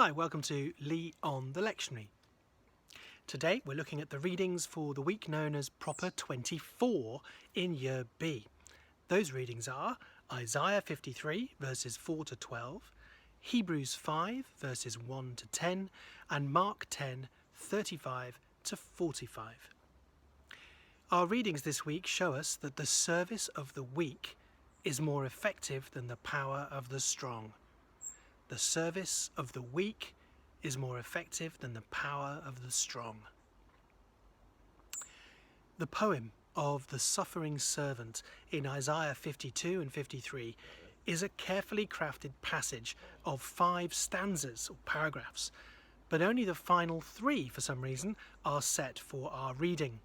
Hi, welcome to Lee on the Lectionary. Today we're looking at the readings for the week known as Proper 24 in Year B. Those readings are Isaiah 53 verses 4 to 12, Hebrews 5 verses 1 to 10, and Mark 10 35 to 45. Our readings this week show us that the service of the weak is more effective than the power of the strong. The service of the weak is more effective than the power of the strong. The poem of the suffering servant in Isaiah 52 and 53 is a carefully crafted passage of 5 stanzas or paragraphs, but only the final 3, for some reason, are set for our reading.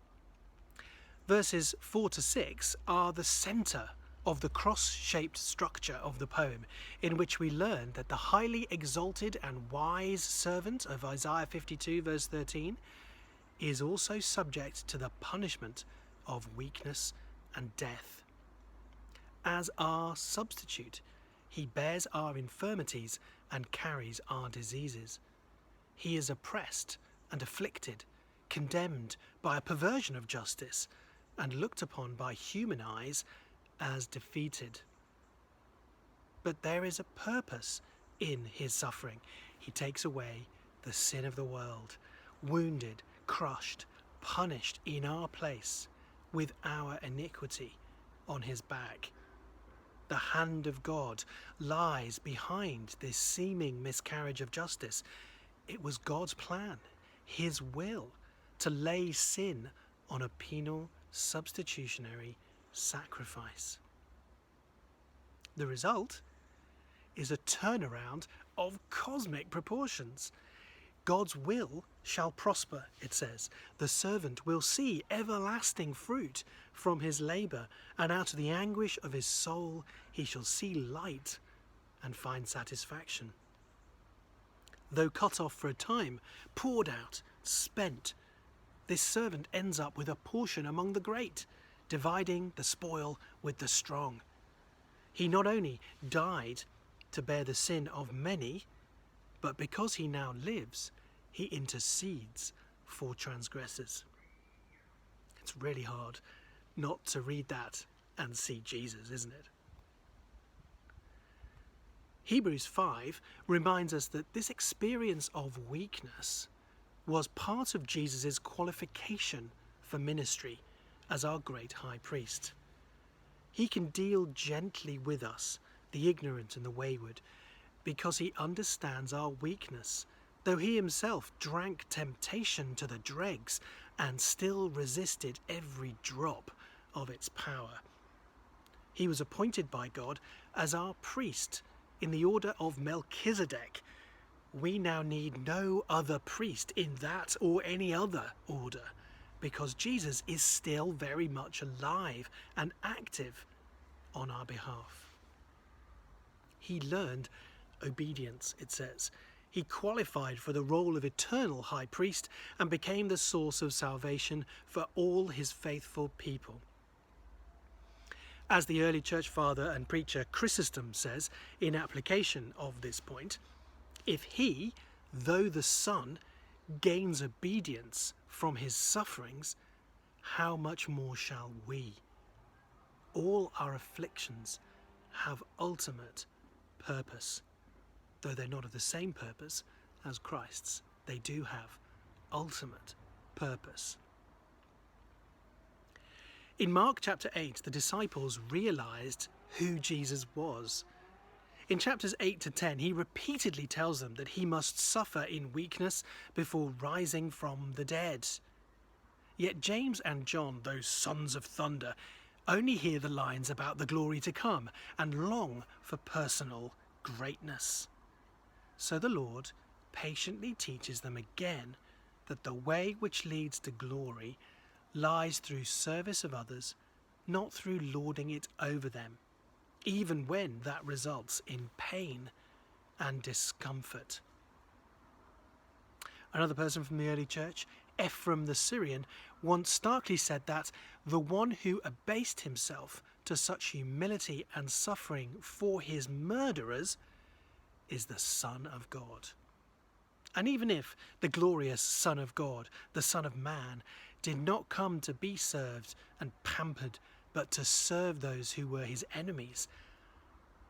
Verses 4 to 6 are the centre of the cross-shaped structure of the poem, in which we learn that the highly exalted and wise servant of Isaiah 52 verse 13 is also subject to the punishment of weakness and death. As our substitute, he bears our infirmities and carries our diseases. He is oppressed and afflicted, condemned by a perversion of justice, and looked upon by human eyes as defeated. But there is a purpose in his suffering. He takes away the sin of the world, wounded, crushed, punished in our place, with our iniquity on his back. The hand of God lies behind this seeming miscarriage of justice. It was God's plan, his will, to lay sin on a penal substitutionary sacrifice. The result is a turnaround of cosmic proportions. God's will shall prosper, it says. The servant will see everlasting fruit from his labour, and out of the anguish of his soul he shall see light and find satisfaction. Though cut off for a time, poured out, spent, this servant ends up with a portion among the great, dividing the spoil with the strong. He not only died to bear the sin of many, but because he now lives, he intercedes for transgressors. It's really hard not to read that and see Jesus, isn't it? Hebrews 5 reminds us that this experience of weakness was part of Jesus' qualification for ministry as our great high priest. He can deal gently with us, the ignorant and the wayward, because he understands our weakness, though he himself drank temptation to the dregs and still resisted every drop of its power. He was appointed by God as our priest in the order of Melchizedek. We now need no other priest in that or any other order, because Jesus is still very much alive and active on our behalf. He learned obedience, it says. He qualified for the role of eternal high priest and became the source of salvation for all his faithful people. As the early church father and preacher Chrysostom says in application of this point, if he, though the Son, gains obedience from his sufferings, how much more shall we? All our afflictions have ultimate purpose. Though they're not of the same purpose as Christ's, they do have ultimate purpose. In Mark chapter 8, the disciples realized who Jesus was. In chapters 8 to 10, he repeatedly tells them that he must suffer in weakness before rising from the dead. Yet James and John, those sons of thunder, only hear the lines about the glory to come and long for personal greatness. So the Lord patiently teaches them again that the way which leads to glory lies through service of others, not through lording it over them, even when that results in pain and discomfort. Another person from the early church, Ephraim the Syrian, once starkly said that the one who abased himself to such humility and suffering for his murderers is the Son of God. And even if the glorious Son of God, the Son of Man, did not come to be served and pampered, but to serve those who were his enemies,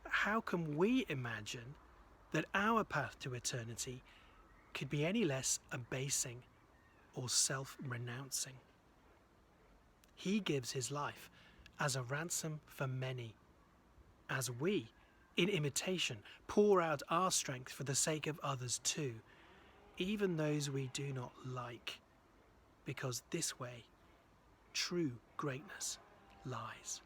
how can we imagine that our path to eternity could be any less abasing or self-renouncing? He gives his life as a ransom for many, as we, in imitation, pour out our strength for the sake of others too, even those we do not like, because this way true greatness lies.